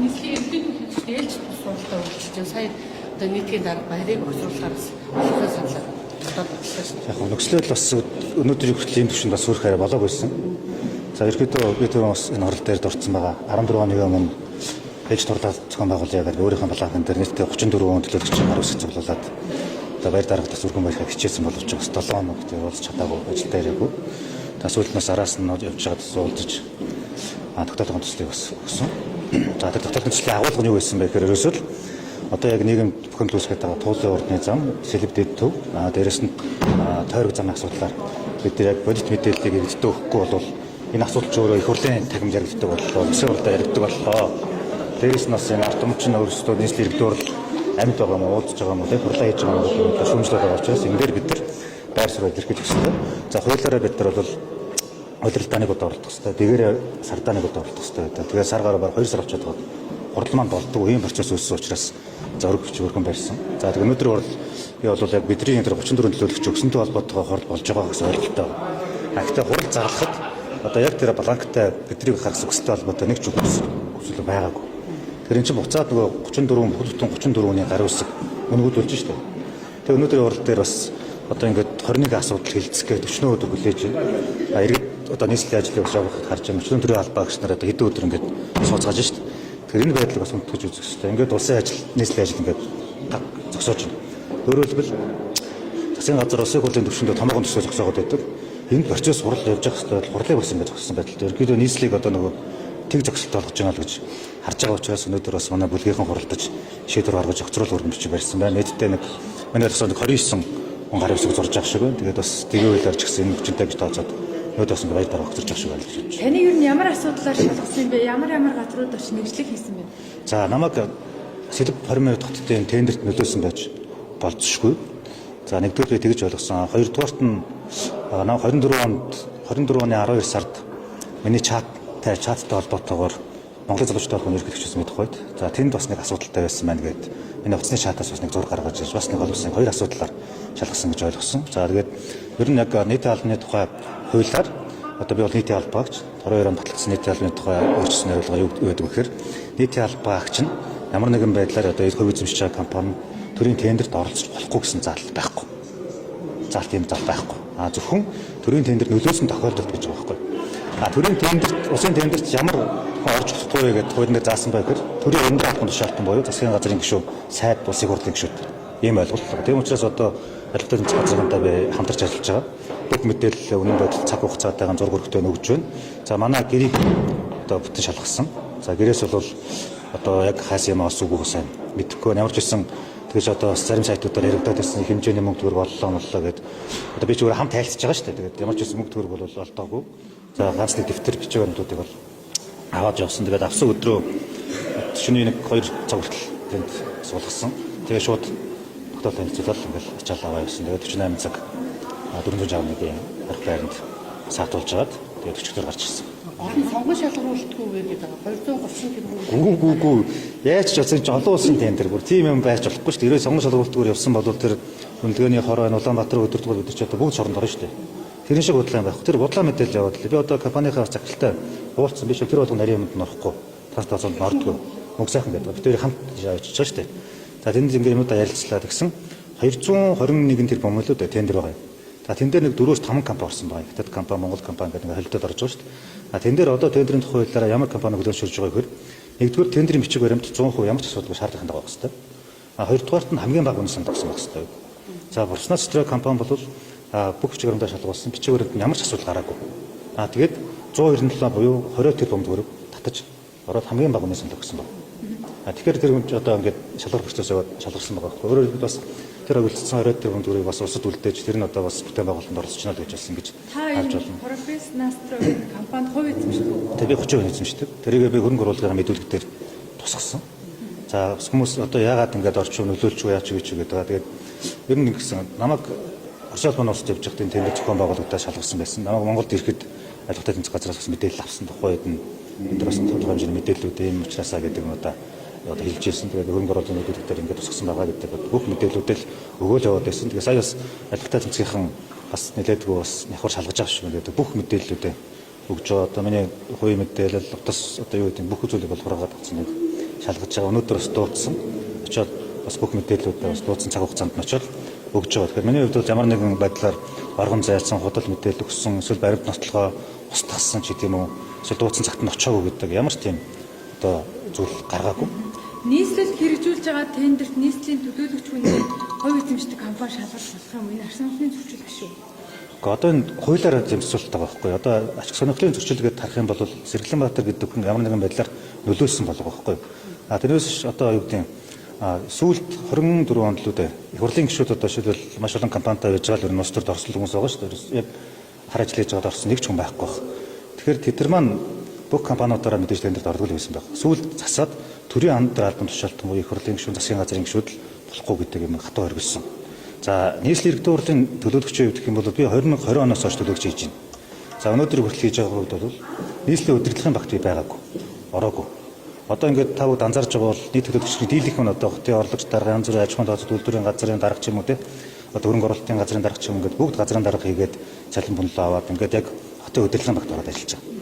нийслэлийн эрдэнэт ээлж суралцаа үйлчилж сая одоо нийтийн дарга баярыг огцруулахаас саналаа дотоод боллоо шүү. Яг нөхцөлөд бас өнөөдрийн хүртэл ийм төвшөнд бас хүрэх арай болоогүйсэн. За ерөөдөө би тэр бас энэ орол дээр дурдсан байгаа. 14 оны өмнө ээлж турлаа зохион байгуулъя гэдэг өөрийнхөө балаахан дээр нийтдээ 34 төлөөлөгчийн хариу цуглуулад одоо баяр даргатаас өргөн барихыг хичээсэн боловч бас 7 хоног тэр болж чадаагүй ажил дээр яг. Та сүүлднээс араас нь явж байгаад суулдаж тогтоолгын төслийг бас өгсөн. За тэр тогтоолгын төслийн агуулга нь юу байсан бэ гэхээр ерөөсөө л одоо яг нийгэм бүхэн төлөвлөсгээд байгаа туулын урдны зам, сэлб дэд төв, дээрэс нь тойрог замын асуудлаар бид яг бодит мэдээллийг иргэдэд өгөхгүй бол энэ асуудал ч өөрөө их хурлын тахимд яригддаг боллоо, засгийн хурлаар яригддаг боллоо. Дээрээс нь бас энэ ард түмчин өөрсдөө нийслэлийн иргэдээр амьд байгаа юм уу, уулзж байгаа юм уу, хурлаа хийж байгаа юм уу шүүмжлээд байгаа учраас энэ дээр бид нар байр суурь илэрхийлж өссөн. За хуулиараа бид нар бол удирдлагыг оролдох хэрэгтэй. Тэгээрээ сардааныг оролдох хэрэгтэй. Тэгээд сар гараа баг 2 сар очоод байгаа. Хурал маань болдог ийм процесс үүссэн учраас зориг хүч өргөн барьсан. За тэгээд өнөөдөр бол би бол яг бидний энэ 34 төлөөлөгч өгсөнтэй холбоотойгоо хурал болж байгаа гэсэн ойлголттой. Гэхдээ хурал зарлахад одоо яг тэр бланктай бидний гаргасан өсөлттэй холбоотой нэг ч үгсэл байгаагүй. Тэр чинь буцаад нөгөө 34 бүтэн 34-ний гарын үсэг өнгөдүүлж штэ. Тэгээ өнөөдрийн урал дээр бас одоо ингээд 21 асуудал хилцэх гэж 40 өдөр хүлээж байна. Иргэд одоо нийслэлийн ажлыг бас явуулахад харж байгаа. Өчигдөр төрийн албаагч нараа одоо хэдэн өдөр ингээд сууцгааж штэ. Тэгэхээр энэ байдлыг бас унтгаж үзэх хэрэгтэй. Ингээд улсын ажил, нийслэлийн ажил ингээд зогсоож байна. Өөрөөр хэлбэл засгийн газар улсын хурлын төвшөндөө томоохон төсөө зогсоогоод байдаг. Энэ процесс хурал явж байгаа хэвээр хурлыг бас ингээд зогссон байдалтай. Ерөнхийдөө нийслэлийг одоо нөгөө тэг зогсолт болгож байгаа л гэж харж байгаа учраас өнөөдөр бас манай бүлгийнхэн хуралдаж шийдвэр гаргаж огцрол өргөн бичиг барьсан байна. Нийтдээ нэг манай бас 29 он гарын үсэг зурж байгаа шиг байна. Тэгээд бас дэгийн хуулиар ч гэсэн энэ хүчинтэй гэж тооцоод өнөөдөр бас баяр дараа огцорж байгаа шиг байна гэж бодож байна. Таны ер нь ямар асуудлаар шалгасан юм бэ? Ямар газрууд очиж нэвшлэг хийсэн бэ? За намайг сэлб 20 минут хотын тендерт нөлөөсөн байж болцсошгүй. За нэгдүгээр би тэгж ойлгосон. Хоёрдугаарт нь намайг 24 оны 12 сард миний чаттай холбоотойгоор Монголын залуучуудын холбооны ерөнхийлөгчөөс мэдэх байд. За тэнд бас нэг асуудалтай байсан байна гэдэг. Миний утасны чатаас бас нэг зураг гаргаж ирж бас нэг олсон хоёр асуудлаар шалгасан гэж ойлгосон. За тэгээд ер нь яг нийтийн албаны тухай хуулиар одоо би бол нийтийн албаагч 22 онд батлагдсан нийтийн албаны тухай өөрчлөсөн хариулга юу гэдэг вэ гэхээр нийтийн албаагч нь ямар нэгэн байдлаар одоо хувь эзэмшиж байгаа компани төрийн тендерт оролцож болохгүй гэсэн заалт байхгүй. Заалт юм заалт байхгүй. Зөвхөн төрийн тендерт нөлөөсөн тохиолдолд гэж байгаа байхгүй. Төрийн тендерт улсын тендерт ямар орж болохгүй вэ гэдэг хуулинд заасан байхээр төрийн өргөн албаны тушаалтан буюу засгийн газрын гишүүн сайд улсын хурлын гишүүд ийм ойлголт. Тийм учраас одоо албатай тэмцэх газрынхантай би хамтарч ажиллаж байгаа. Бүх мэдээлэл үнэн бодол цаг хугацаатайгаар зураг өргөтөө нөгж байна. За манай гэрийг одоо бүтэн шалгасан. За гэрээс бол одоо яг хаас юм аас үгүй сайн мэдэхгүй ямар ч байсан тэгэж одоо зарим сайтуудаар яригдаад байсан хэмжээний мөнгө төгрөг боллоо гэдэг. Одоо би ч өөрөө хамт тайлцж байгаа шүү дээ. Тэгээд ямар ч байсан мөнгө төгрөг бол олдоогүй. За ганц нэг дэвтэр бичиг баримтуудыг бол аваад явсан. Тэгээд авсан өдрөө шөнийн 1-2 цаг хүртэл тэнд суулгасан. Тэгээд шууд тогтоол танилцуулаад ингээл ачаал аваа явсан. Тэгээд 48 цаг 461-ийн арга байранд саатуулж агаад тэгээд 40-р гарч ирсэн. Олон сонгон шалгаруултгүй вэ гэдэг байгаа. 230 тэрбум. Үгүй. Яаж ч болсон ч олон улсын тендер бүр тийм юм байж болохгүй шүү дээ. Сонгон шалгуултгүйгээр явсан бол тэр Хүндлэгээний хороо Улаанбаатар өдөртгөл өдөрч одоо бүгд шоронд орно шүү дээ. Тэрний шиг бодлоо байх. Тэр бодлоо мэдээлэл яваад л би одоо компанийнхаа цагталтай уулзсан биш тэр бол нарийн юмд норохгүй. Транспортод нордгүй. Мөнгө сайхан гэдэг. Тэр хамт явж байгаа шүү дээ. За тэнд ингээ юмудаа ярилцлаа гэсэн 221 тэрбум л үү тендер байгаа юм. За тэн дээр нэг 4-5 компани орсон байгаа. Хятад компани, Монгол компани гэдэг ингээ холилдод орж байгаа шүү дээ. А тэн дээр одоо тендерийн тухай хуулиараа ямар компани хөлөөсөрж байгаа гэхээр нэгдүгээр тендерийн бичиг баримт 100% ямар ч асуудалгүй шаардлагатай байгаа хэвээр. А хоёрдугаарт нь хамгийн бага үнэс сандагсан байх хэвээр. За Бурснаас тэр компани бол бүх бичиг баримтаа шалгуулсан бичиг баримт нь ямар ч асуудал гараагүй. А тэгээд 197 буюу 20 тэрбум төгрөг татаж ороод хамгийн бага үнэс сандагсан байна. А тэгэхээр тэр хүн одоо ингээд шалгуур процесс яваад шалгарсан байгаа. Өөрөөр хэлбэл бас тэр агуулсан 20 тэрбум төгрөгийг бас улсад үлдээж тэр нь одоо бас бүтээн байгуулалтанд оролцож байна л гэж бас ингэж харж байна. Профессионалистро компанид хувь эзэмшдэг. Тэгээ би 30% эзэмшдэг. Тэрийг би хөрөнгө оруулалтын мэдүүлэгтэр тусгасан. За хүмүүс одоо яагаад ингэж орч нөлөөлж яач гэж байгаа. Тэгээд ер нь ингэсэн намайг Орчин улсын улсад явж байхдаа тендер зохион байгуулалтаа шалгасан байсан. Намайг Монголд ирэхэд албатай тэмцэх газраас бас мэдээлэл авсан. Тухайд нь өдөр бас тодорхой хэмжээний мэдээллүүд ийм учраас гэдэг нь одоо хэлж ирсэн. Тэгээд хөрөнгө оруулалтын мэдээлэлээр ингэж тусгасан байгаа гэдэг бүх мэдээллүүдэл өгөөл яваад байсан. Тэгээд сая бас албатай тэмцэхийн бас нэлээдгүй бас нөхөр шалгаж байгаа шүү гэдэг бүх мэдээллүүдээ өгж байгаа. Одоо миний хувийн мэдээлэл утас одоо юу гэдэг бүх зүйлийг бол хураагаад авсан нэг шалгаж байгаа. Өнөөдөр бас дуудсан. Очоод бас бүх мэдээллүүдээ бас дуудсан цаг хугацаанд нь очоод өгж байгаа. Тэгэхээр миний хувьд бол ямар нэгэн байдлаар оргон зайлсан, худал мэдээлэл өгсөн, эсвэл баримт нотлогоо устгасан ч гэдэм үү, эсвэл дуудсан цагт нь очоогүй гэдэг ямар ч тийм одоо зүйл гаргаагүй. Нийслэл хэрэгжүүлж байгаа тендерт нийслэлийн төлөөлөгч хүнээ хувь эзэмшдэг компани шалгах болох юм. Энэ ард санхны зөрчил биш үү? Одоо энэ хуулиараа зэмсүүлэлт байгаа байхгүй. Одоо ашиг сонирхлын зөрчилгээд харах юм бол Сэргэлэнбаатар гэдэг хүн ямар нэгэн байдлаар нөлөөлсөн болов байхгүй. Тэрнээс одоо юу гэдэг сүүлд 24 онд л үү их хурлын гишүүд одоо шилбэл маш олон компанитай байж байгаа л нус төрд орсон хүмүүс байгаа шүү дээ. Яг хар ажил хийж байгаад орсон нэг ч хүн байхгүй байх. Тэгэхээр тэд нар маань бүх компаниудаараа мэдээж тендерт ордог л байсан байх. Сүүлд засаад төрийн хамтран албан тушаалтан буюу их хурлын гишүүн, засгийн газрын гишүүд л болохгүй гэдэг юм хатуу хоригдсон. За нийслэлийн иргэдийн хурлын төлөөлөгчөө гэх юм бол би 2020 оноос хойш төлөөлж хийж байна. За өнөөдөр хүртэл хийж байгаа үед бол нийслэлийн удирдлагын багт би байгаагүй. Ороогүй. Одоо ингээд та бүгд анзаарч байгаа бол нийт төлөөлөгчийн дийлэнх нь одоо хотын орлогч дарга янз бүрийн аж ахуйн тооцоод үйлдвэрийн газрын дарга ч юм уу те одоо хөрөнгө оруулалтын газрын дарга ч юм ингээд бүгд газрын дарга хийгээд цалин бунлоо аваад ингээд яг хотын удирдлагын багт ороод ажиллаж байгаа.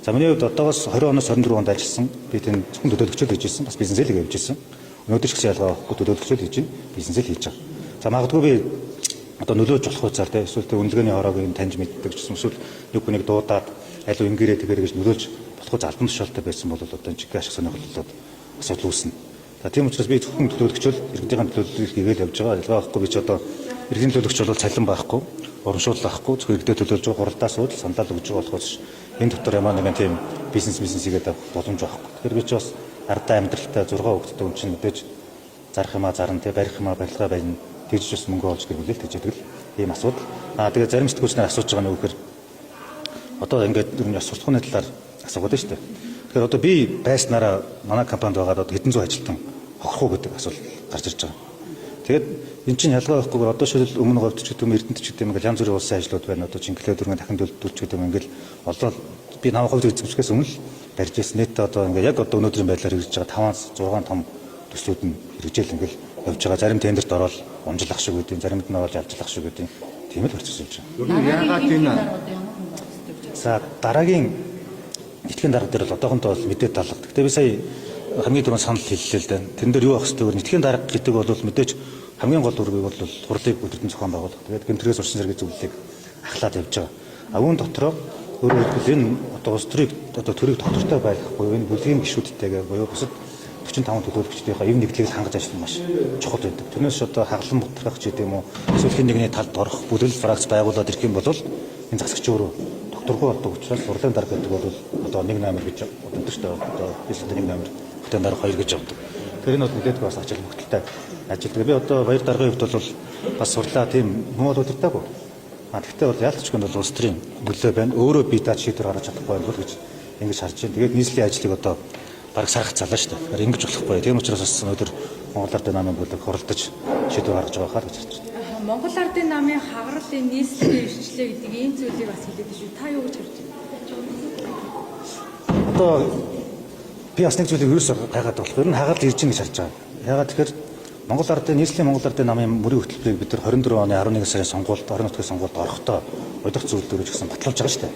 За миний хувьд одоогоос 20 оноос 24 онд ажилласан. Би тэнд зөвхөн төлөөлөгчөд хийж ирсэн. Бас бизнесэл хийж ирсэн. Өнөөдөр ч гэсэн ялгаа байхгүй төлөөлөгчөд хийж байна. Бизнесэл хийж байгаа. За магадгүй би одоо нөлөөж болох хуйцаар те эсвэл үнэлгээний хороог юм таньж мэддэг ч гэсэн эсвэл нэг хүнийг дуудаад аль уу ингэрээ тэгэрэй гэж нөлөөлж болохгүй албан тушаалтай байсан бол одоо энэ чиг ашиг сонирхолтой асуудал үүснэ. За тийм учраас би зөвхөн төлөөлөгчөл иргэдийн төлөөллийг хийгээл явж байгаа. Ялгаа байхгүй би ч одоо иргэдийн төлөөлөгч бол цалин байхгүй, урамшуул байхгүй, зөвхөн иргэдэд төлөөлж байгаа хуралдаа суудал саналаа өгж байгаа болохоос энэ дотор ямар нэгэн тийм бизнес хийгээд авах боломж байхгүй. Тэгэхээр би ч бас ардаа амьдралтай 6 хүүхэдтэй хүн чинь мэдээж зарах юмаа зарна, те барих юмаа барилгаа байна. Тэгж бас мөнгө олж гэрүүлэл тэгж яадаг л ийм асуудал. Тэгээ зарим сэтгүүлч нар асууж байгаа нь юу гэхээр одоо ингээд ер нь яс суртахууны талаар асуугаад байна шүү дээ. Тэгэхээр одоо би байснараа манай компанид байгаа одоо хэдэн зуун ажилтан хохрох уу гэдэг асуулт гарч ирж байгаа. Тэгээд эн чинь ялгаа байхгүй одоо шилэл өмнө говьд ч гэдэг юм Эрдэнэт ч гэдэг юм ингээл янз бүрийн улсын ажлууд байна. Одоо Чингэлээ дөрвөн дахин төлөвлөлт гэдэг юм ингээл олоод би намайг ховд эзэмшихээс өмнө л барьж ирсэн. Нийтдээ одоо ингээд яг одоо өнөөдрийн байдлаар хэрэгжиж байгаа 5-6 том төслүүд нь хэрэгжээл ингээл явж байгаа. Зарим тендерт ороод амжилах шиг үүдийн, заримд нь ороод явжлах шиг үүдийн тийм л процесс болж байгаа. Ер нь яагаад энэ За дараагийн нийтгийн дарга дээр бол одоохондоо бол мэдээд талга. Гэхдээ би сая хамгийн түрүүнд санал хэллээ л дээ. Тэн дээр юу ах хэвээр нийтгийн дарга гэдэг бол мэдээж хамгийн гол үүрэг бол хурлыг өдөртөн зохион байгуулах. Тэгээд гэмтрээс урьдчилан зэргийн зөвлөлийг ахлаад явж байгаа. Үүн дотроо өөрөөр хэлбэл энэ одоо улс төрийг одоо төрийг доктортой байлгах буюу энэ бүлгийн гишүүдтэйгээ буюу бусад 45 төлөөлөгчдийнхээ эв нэгдлийг хангаж ажиллах маш чухал байдаг. Тэрнээс одоо хаглан бутрах ч гэдэм үү эсвэл хэн нэгний талд орох бүлэл фракц байгуулад ирэх юм бол энэ засагч өөрөө докторгүй болдог учраас хурлын дарга гэдэг бол одоо 1 номер гэж боддог шүү дээ. Одоо бизнесд 1 номер, хотын дарга 2 гэж боддог. Тэр энэ бол мэдээдгүй бас ажил хөлтэй ажилладаг. Би одоо баяр даргын хувьд бол бас сурлаа тийм муу удирдаагүй. Гэхдээ бол яалтчгүй бол улс төрийн нөлөө байна. Өөрөө бие даад шийдвэр гаргаж чадахгүй байх гэж ингэж харж байна. Тэгээд нийслэлийн ажлыг одоо бараг сарах залаа шүү дээ. Тэгэхээр ингэж болохгүй. Тийм учраас бас өнөөдөр Монгол Ардын намын бүлэг хуралдаж шийдвэр гаргаж байгаа хаа гэж харж байна. Монгол Ардын намын хагралын нийслэлийн ирчлээ гэдэг ийм зүйлийг бас хэлээд шүү. Та юу гэж харж байна? Одоо би бас нэг зүйлийг ерөөсөөр гайхаад болох. Ер нь хагаал ирж гин гэж харж байгаа. Ягаад тэгэхээр Монгол Ардын нийслэлийн Монгол Ардын намын мөрийн хөтөлбөрийг бид нар 24 оны 11 сарын сонгуульд орон нутгийн сонгуульд орохдоо удирдах зүйлдөрөж гэсэн батлуулж байгаа шүү дээ.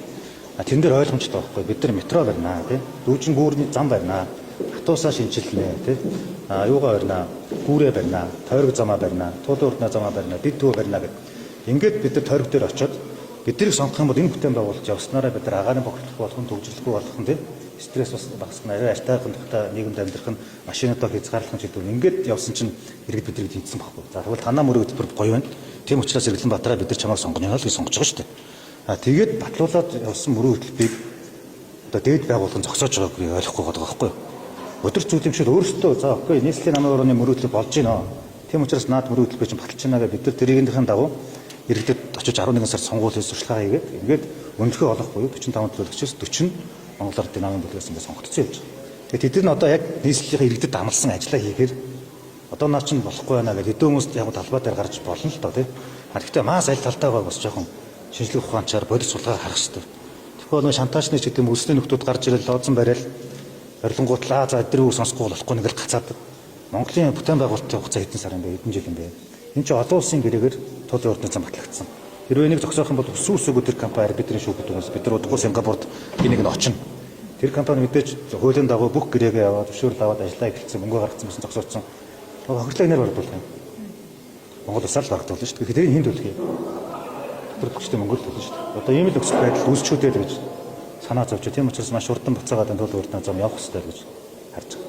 Тэн дээр ойлгомжтой байхгүй. Бид нар метро барина тий. Дүүжин гүүрний зам барина. Хатуусаа шинчилнэ тий. Юугаа барина? Гүүрээ барина. Тойрог замаа барина. Туулын урднаа замаа барина. Бид төв барина гэдэг. Ингээд бид нар тойрог дээр очиод биднийг сонгох юм бол энэ бүтээн байгуулалт явснараа бид нар агаарын бохирдлох болох нь төгжрөлгүй болох нь тий. Стресс бас багасгах нь арай артайхан тухтай нийгэмд амьдрах нь машинуудаа хязгаарлах нь гэдэг. Ингээд явсан чинь иргэд биднийг тэнцсэн байхгүй. За тэгвэл танаа мөрөг хөтөлбөр гоё байна. Тийм учраас Сэргэлэнбаатараа бид нар чамайг сонгоно гэж сонгож байгаа шүү дээ. Тэгээд батлуулаад явсан мөрөө хөтөлбөрийг одоо дээд байгууллагын зогсоож байгааг ойлгохгүй байгаа байхгүй юу? Өдөр зүйлэмшил өөрсдөө за окей нийслэлийн намын орны мөрөө хөтөлбөр болж байна. Тийм учраас наад мөрөө хөтөлбөр чинь баталж байна гэж бид нар тэрийнхээ дагуу иргэдэд очиж 11 сард сонгуулийн сурчлагаа хийгээд ингээд өнөхөө олох буюу 45 төлөөлөгчөөс 40 Монгол Ардын намын бүлгээс ингээд сонгогдсон юм. Тэгээд тэд нь одоо яг нийслэлийн иргэдэд амлсан ажиллаа хийхээр одоо наа чинь болохгүй байна гэдэг хэдэн хүмүүст яг талбай дээр гарч болно л доо тийм. Гэхдээ маас аль талтай байгааг бас жоохон шинжлэх ухаанчаар бодис судалгаа харах хэрэгтэй. Тэгэхээр нэг шантаачны ч гэдэг юм өсний нөхдүүд гарч ирэл лоодсон барайл барилангуутлаа за эдгээр үг сонсохгүй болохгүй нэг л гацаад Монголын бүтээн байгуулалтын хугацаа хэдэн сар юм бэ? Хэдэн жил юм бэ? Энэ чинь олон улсын гэрээгээр туулын урдны зам батлагдсан. Хэрвээ нэг зогсоох юм бол өсөөгөө тэр компани бидний шүүхэд хүмүүс бид нар удахгүй Сингапурт энийг нь очино. Тэр компани мэдээж хуулийн дагуу бүх гэрээгээ аваад зөвшөөрөл аваад ажиллаа эхэлсэн, мөнгө гаргацсан байсан зогсоолсон. Хохирлоо нэр бардуулах юм. Монгол усаар л багтуулна шүү дээ. Тэгэхээр энэ хин төлөх юм. Тэр хүчтэй мөнгө төлнө шүү дээ. Одоо ийм л өсөх байдал үүсчүүдээ л гэж санаа зовж. Тийм учраас маш урдан буцаагаад энэ тул урдаа зам явах хэрэгтэй гэж харж байгаа.